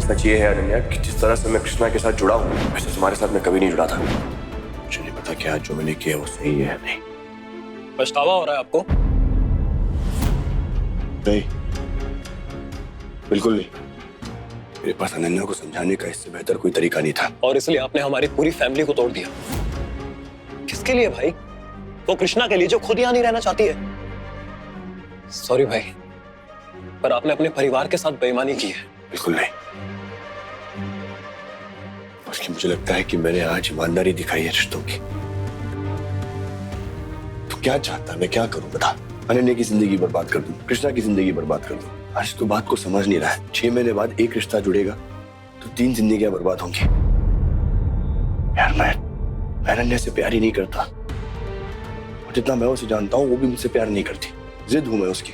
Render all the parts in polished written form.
सच ये है अनन्या कि जिस तरह से मैं कृष्णा के साथ जुड़ा हूँ वैसे तुम्हारे साथ मैं कभी नहीं जुड़ा था। मुझे नहीं पता क्या जो मैंने किया वो सही है या नहीं। पछतावा हो रहा है आपको? नहीं, बिल्कुल नहीं। मेरे पास अनन्या को समझाने का इससे बेहतर कोई तरीका नहीं था। और इसलिए आपने हमारी पूरी फैमिली को तोड़ दिया। किसके लिए भाई? वो कृष्णा के लिए जो खुद यहाँ नहीं रहना चाहती है। सॉरी भाई, पर आपने अपने परिवार के साथ बेईमानी की है। बिल्कुल नहीं। बल्कि मुझे लगता है कि मैंने आज ईमानदारी दिखाई है रिश्तों की। तो क्या चाहता, मैं क्या करूं बता? अनन्या की जिंदगी बर्बाद कर दूं, कृष्णा की जिंदगी बर्बाद कर दूं? आज तो बात को समझ नहीं रहा है। 6 महीने बाद एक रिश्ता जुड़ेगा तो 3 जिंदगियां बर्बाद होंगी। यार मैं अनन्या से प्यार ही नहीं करता और जितना मैं उसे जानता हूँ वो भी मुझसे प्यार नहीं करती। जिद हूं मैं उसकी,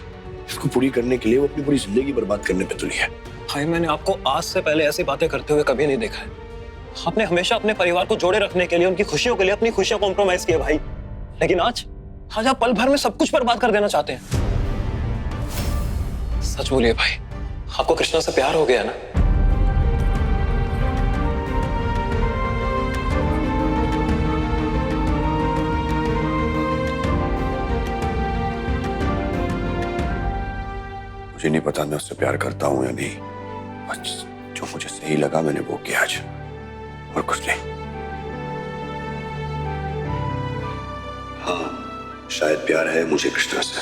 इसको पूरी करने के लिए वो अपनी पूरी जिंदगी बर्बाद करने पे तुली है। भाई मैंने आपको आज से पहले ऐसी बातें करते हुए कभी नहीं देखा है। आपने हमेशा अपने परिवार को जोड़े रखने के लिए, उनकी खुशियों के लिए अपनी खुशियां कॉम्प्रोमाइज किया भाई। लेकिन आज आप पल भर में सब कुछ बर्बाद कर देना चाहते हैं। सच बोलिए भाई, आपको कृष्णा से प्यार हो गया ना? मुझे नहीं पता मैं उससे प्यार करता हूं या नहीं। बस जो मुझे सही लगा मैंने वो किया आज, और कुछ नहीं। हाँ, शायद प्यार है मुझे कृष्णा से,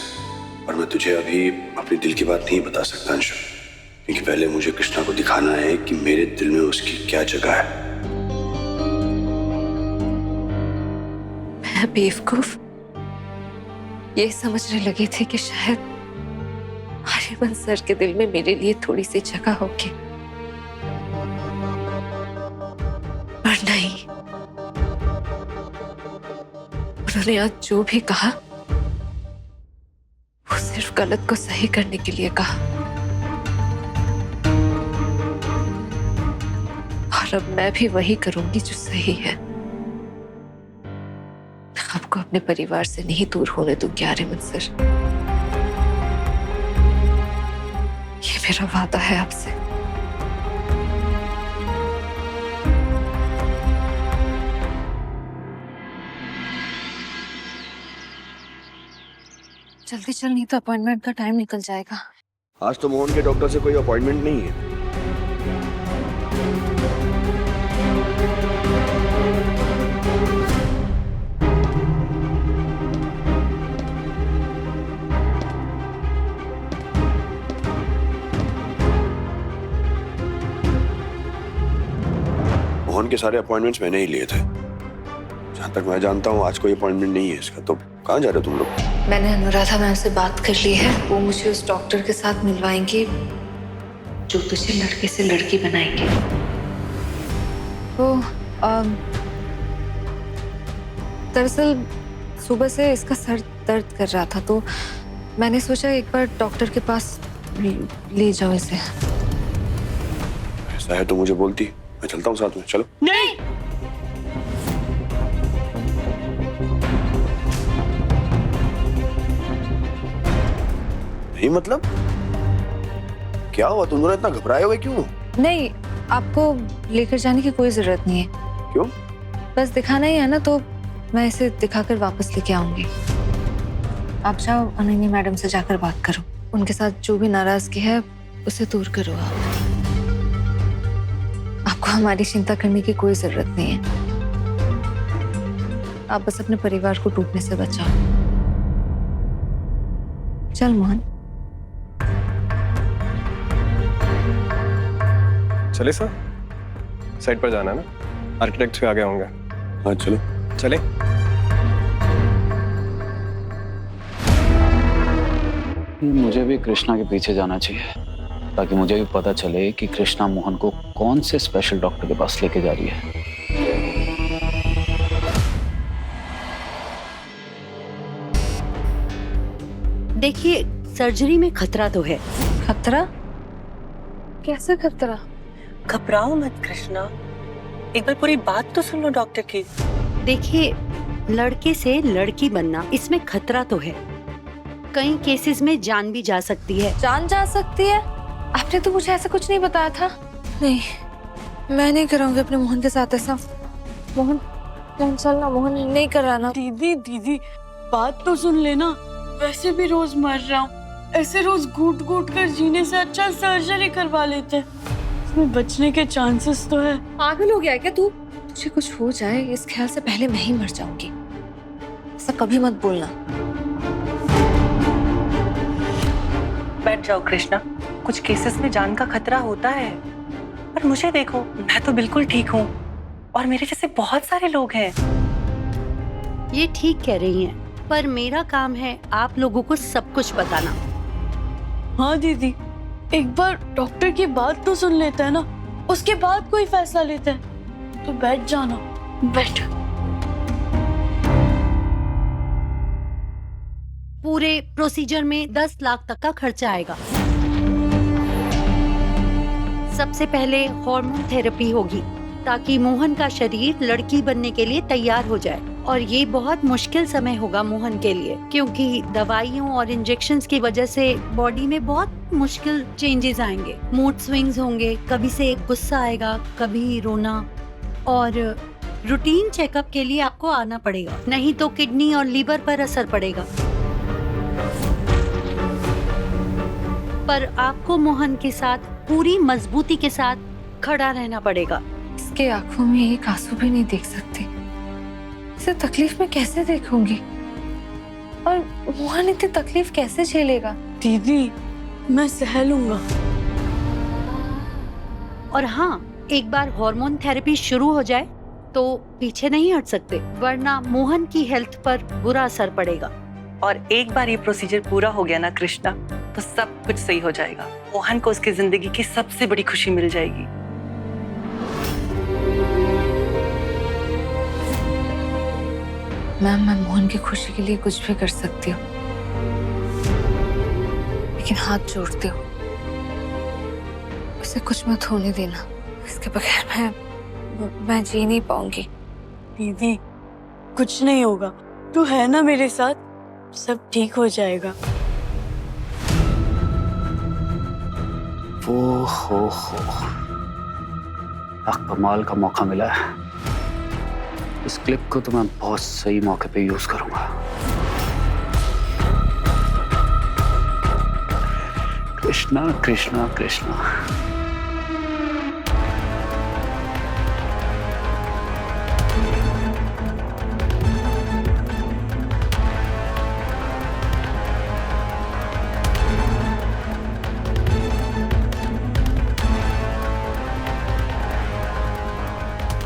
और मैं तुझे अभी अपने दिल की बात नहीं बता सकता अंशु, क्योंकि पहले मुझे कृष्णा को दिखाना है कि मेरे दिल में उसकी क्या जगह है। मैं बेवकूफ ये समझने लगी थी कि शायद आर्यमन सर के दिल में मेरे लिए थोड़ी सी जगह होगी, पर नहीं। उन्होंने आज जो भी कहा वो सिर्फ गलत को सही करने के लिए कहा, और अब मैं भी वही करूंगी जो सही है। आपको अपने परिवार से नहीं दूर होने दूंगी आर्यमन सर, ये मेरा वादा है आपसे। जल्दी चल, नहीं तो अपॉइंटमेंट का टाइम निकल जाएगा। आज तो मोहन के डॉक्टर से कोई अपॉइंटमेंट नहीं है। मोहन के सारे अपॉइंटमेंट्स मैंने ही लिए थे। जहां तक मैं जानता हूँ आज कोई अपॉइंटमेंट नहीं है इसका। तो कहाँ जा रहे हो तुम लोग? मैंने अनुराधा मैम से बात कर ली है, वो मुझे उस डॉक्टर के साथ मिलवाएंगे जो तुझे लड़के से लड़की बनाएंगे। तो दरअसल सुबह से इसका सर दर्द कर रहा था, तो मैंने सोचा एक बार डॉक्टर के पास ले जाओ इसे। ऐसा है तो मुझे बोलती, मैं चलता हूँ साथ में। चलो। नहीं, नहीं मतलब क्या हुआ? तुम दोनों इतना घबराए हुए क्यों? नहीं, आपको लेकर जाने की कोई जरूरत नहीं है। क्यों? बस दिखाना ही है ना, तो मैं इसे दिखाकर वापस लेके आऊंगी। आप जाओ, अनन्या मैडम से जाकर बात करो, उनके साथ जो भी नाराजगी है उसे दूर करो। आपको हमारी चिंता करने की कोई जरूरत नहीं है। आप बस अपने परिवार को टूटने से बचाओ। चल मोहन। चले सर, साइड पर जाना है ना, आर्किटेक्ट भी आगे होंगे। हाँ चलो। चले। मुझे भी कृष्णा के पीछे जाना चाहिए, ताकि मुझे भी पता चले कि कृष्णा मोहन को कौन से स्पेशल डॉक्टर के पास लेके जा रही है। देखिए, सर्जरी में खतरा तो है। खतरा? कैसा खतरा? घबराओ मत कृष्णा, एक बार पूरी बात तो सुन लो डॉक्टर की। देखिए, लड़के से लड़की बनना, इसमें खतरा तो है। कई केसेस में जान भी जा सकती है। जान जा सकती है? आपने तो मुझे ऐसा कुछ नहीं बताया था। नहीं, मैं नहीं कराऊंगी अपने मोहन के साथ ऐसा। मोहन, मोहन चलना, मोहन नहीं कराना। दीदी दीदी बात तो सुन लेना। वैसे भी रोज मर रहा हूँ, ऐसे रोज घूट घूट कर जीने से अच्छा सर्जरी करवा लेते हैं, इसमें बचने के चांसेस तो है। पागल हो गया है क्या तू? तुझे कुछ हो जाए इस ख्याल से पहले मैं ही मर जाऊंगी, ऐसा कभी मत बोलना। बैठ जाओ कृष्णा, कुछ केसेस में जान का खतरा होता है, पर मुझे देखो, मैं तो बिल्कुल ठीक हूँ और मेरे जैसे बहुत सारे लोग हैं। ये ठीक कह रही हैं, पर मेरा काम है आप लोगों को सब कुछ बताना। हाँ दीदी, एक बार डॉक्टर की बात तो सुन लेते हैं ना, उसके बाद कोई फैसला लेते हैं। तो बैठ जाना, बैठ। पूरे प्रोसीजर में 10 लाख तक का खर्चा आएगा। सबसे पहले हार्मोन थेरेपी होगी ताकि मोहन का शरीर लड़की बनने के लिए तैयार हो जाए, और ये बहुत मुश्किल समय होगा मोहन के लिए, क्योंकि दवाइयों और इंजेक्शंस की वजह से बॉडी में बहुत मुश्किल चेंजेस आएंगे। मूड स्विंग्स होंगे, कभी से गुस्सा आएगा, कभी रोना, और रूटीन चेकअप के लिए आपको आना पड़ेगा, नहीं तो किडनी और लीवर पर असर पड़ेगा। पर आपको मोहन के साथ पूरी मजबूती के साथ खड़ा रहना पड़ेगा। इसके आंखों में एक आंसू भी नहीं देख सकती, इसे तकलीफ में कैसे देखूंगी? और मोहन इतनी तकलीफ कैसे झेलेगा? दीदी मैं सह लूंगा। और हाँ, एक बार हार्मोन थेरेपी शुरू हो जाए तो पीछे नहीं हट सकते, वरना मोहन की हेल्थ पर बुरा असर पड़ेगा। और एक बार ये प्रोसीजर पूरा हो गया ना कृष्णा, तो सब कुछ सही हो जाएगा। मोहन को उसकी जिंदगी की सबसे बड़ी खुशी मिल जाएगी। मैम, मैं मोहन की खुशी के लिए कुछ भी कर सकती हूँ, लेकिन हाथ जोड़ती हूँ, उसे कुछ मत होने देना। इसके बगैर मैं जी नहीं पाऊंगी। दीदी कुछ नहीं होगा, तू है ना मेरे साथ, सब ठीक हो जाएगा। हो कमाल का मौका मिला है, इस क्लिप को तो मैं बहुत सही मौके पे यूज करूंगा। कृष्णा कृष्णा कृष्णा।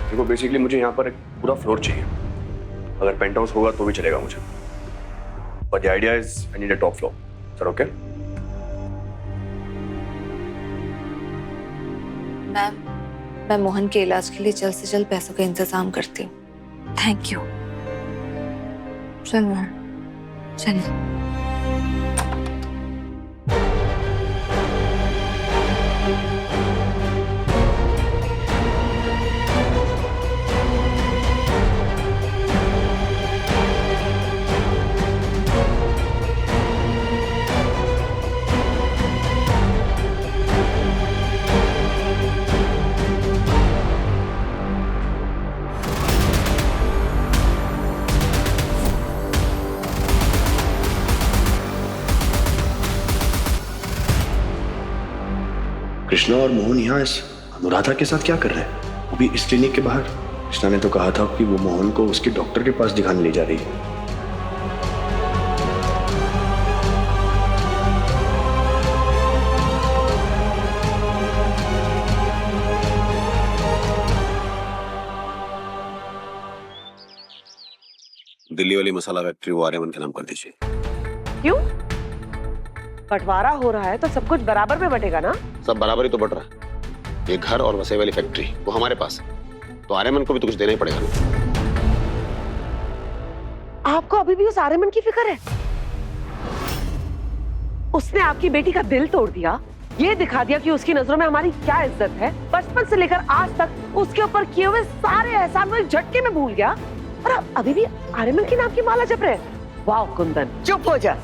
देखो, बेसिकली मुझे यहाँ पर एक पूरा फ्लोर चाहिए। अगर पेंट हाउस होगा तो भी चलेगा मुझे, but the idea is I need a top floor. Sir okay? Ma'am, मैं मोहन के इलाज के लिए जल्द से जल्द पैसों का इंतजाम करती हूँ। Thank you. चल मैम, चल। कृष्णा और मोहन यहाँ इस अनुराधा के साथ क्या कर रहे हैं? वो भी इस क्लिनिक के बाहर। कृष्णा ने तो कहा था कि वो मोहन को उसके डॉक्टर के पास दिखाने ले जा रही है। दिल्ली वाली मसाला फैक्ट्री वो आर्यमन के नाम कर दीजिए। क्यों? बंटवारा हो रहा है तो सब कुछ बराबर में बटेगा ना? सब बराबर ही तो बट रहा है। ये घर और वसई वाली फैक्ट्री वो हमारे पास है, तो आर्यमन को भी तो कुछ देना ही पड़ेगा ना। आपको अभी भी उस आर्यमन की फिक्र है? उसने आपकी बेटी का दिल तोड़ दिया, ये दिखा दिया कि उसकी नजरों में हमारी क्या इज्जत है। बचपन से लेकर आज तक उसके ऊपर किए हुए सारे एहसान वो एक झटके में भूल गया, और आप अभी भी आर्यमन के नाम की माला जप रहे हैं। वाह कुंदन, चुप हो जा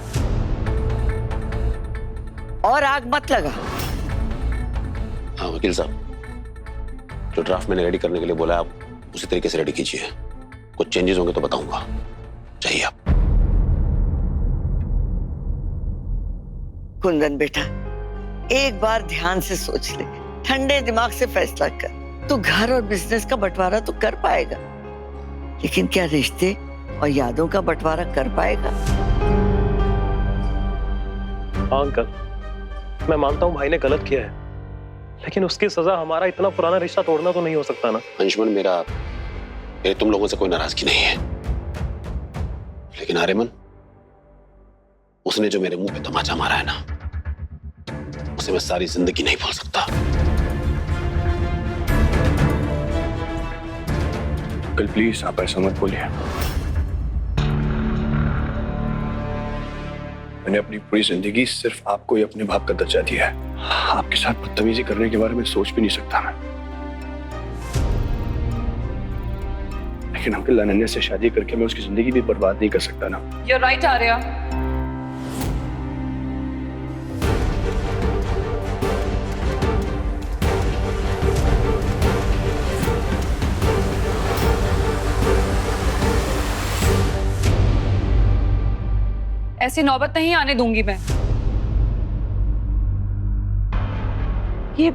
और आग मत लगा। हाँ वकील साहब, जो ड्राफ्ट मैंने रेडी करने के लिए बोला, आप उसी तरीके से रेडी कीजिए। कुछ चेंजेस होंगे तो बताऊंगा, चाहिए आप। कुंदन बेटा, एक बार ध्यान से सोच ले, ठंडे दिमाग से फैसला कर। तू घर और बिजनेस का बंटवारा तो कर पाएगा, लेकिन क्या रिश्ते और यादों का बंटवारा कर पाएगा? हाँ अंकल, मैं मानता हूँ भाई ने गलत किया है, लेकिन उसकी सजा हमारा इतना पुराना रिश्ता तोड़ना तो नहीं हो सकता ना। अंशुमन, मेरे तुम लोगों से कोई नाराजगी नहीं है, लेकिन आर्यमन, उसने जो मेरे मुंह पे तमाचा मारा है ना, उसे मैं सारी जिंदगी नहीं भूल सकता। कल प्लीज आप ऐसा मत बोलिए। मैंने अपनी पूरी जिंदगी सिर्फ आपको ही अपने बाप का दर्जा दिया है। आपके साथ बदतमीजी करने के बारे में सोच भी नहीं सकता मैं। लेकिन अंकल, अनन्या से शादी करके मैं उसकी जिंदगी भी बर्बाद नहीं कर सकता ना। You're right, Arya. ऐसी नौबत नहीं आने दूंगी मैं। ये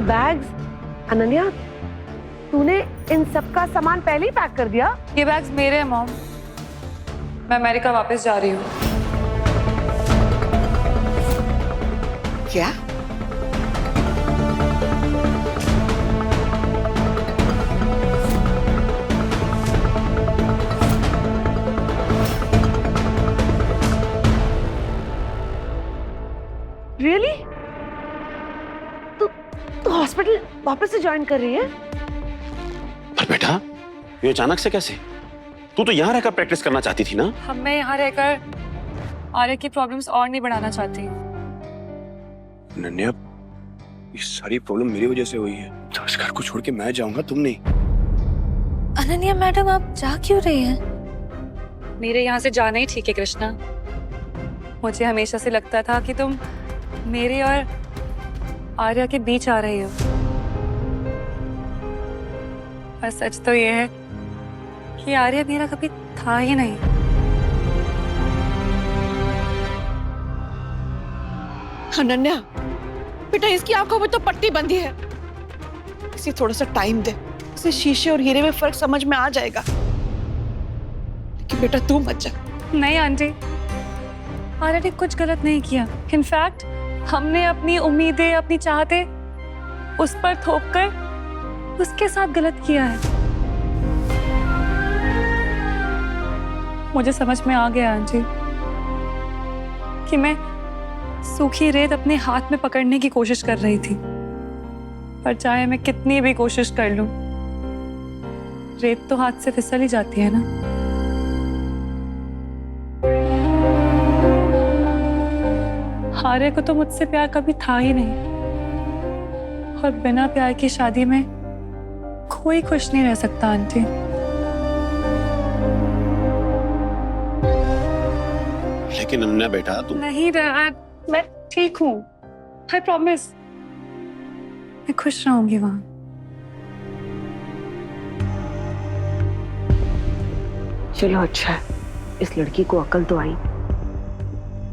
बैग्स, अनन्या, तूने इन सब का सामान पहले ही पैक कर दिया? ये बैग्स मेरे हैं मॉम। मैं अमेरिका वापस जा रही हूँ। क्या? रियली? तू हॉस्पिटल वापस से ज्वाइन कर रही है? पर बेटा, ये अचानक से कैसे? तू तो यहाँ रहकर प्रैक्टिस करना चाहती थी ना? हम मैं यहाँ रहकर आर्या की प्रॉब्लम्स और नहीं बढ़ाना चाहती। अनन्या, ये सारी प्रॉब्लम मेरी वजह से हुई है। तो इस घर को छोड़ के मैं जाऊंगा, तुम नहीं। अनन्या मैडम, आप जा क्यों रही हैं? मेरे यहाँ से जाना ही ठीक है कृष्णा। मुझे हमेशा से लगता था कि तुम मेरे और आर्या के बीच आ रही हो, पर सच तो ये है कि आर्या मेरा कभी था ही नहीं। अनन्या बेटा, इसकी आंखों में तो पट्टी बंधी है। इसे थोड़ा सा टाइम दे, इसे शीशे और हीरे में फर्क समझ में आ जाएगा। लेकिन बेटा तू मत जा। नहीं आंटी, आर्या ने कुछ गलत नहीं किया। इनफैक्ट हमने अपनी उम्मीदें, अपनी चाहते उस पर थोपकर उसके साथ गलत किया है। मुझे समझ में आ गया आंटी कि मैं सूखी रेत अपने हाथ में पकड़ने की कोशिश कर रही थी, पर चाहे मैं कितनी भी कोशिश कर लूं, रेत तो हाथ से फिसल ही जाती है ना। आर्या को तो मुझसे प्यार कभी था ही नहीं, और बिना प्यार की शादी में कोई खुश नहीं रह सकता आंटी। लेकिन अनन्या बेटा, तुम नहीं रहा, मैं ठीक हूँ, आई प्रॉमिस। मैं खुश रहूंगी वहां। चलो अच्छा है, इस लड़की को अकल तो आई।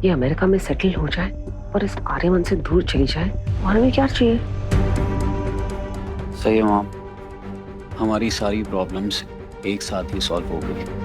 ये अमेरिका में सेटल हो जाए और इस आर्यमन से दूर चली जाए, और हमें क्या चाहिए? सही है मॉम, हमारी सारी प्रॉब्लम्स एक साथ ही सॉल्व हो गई।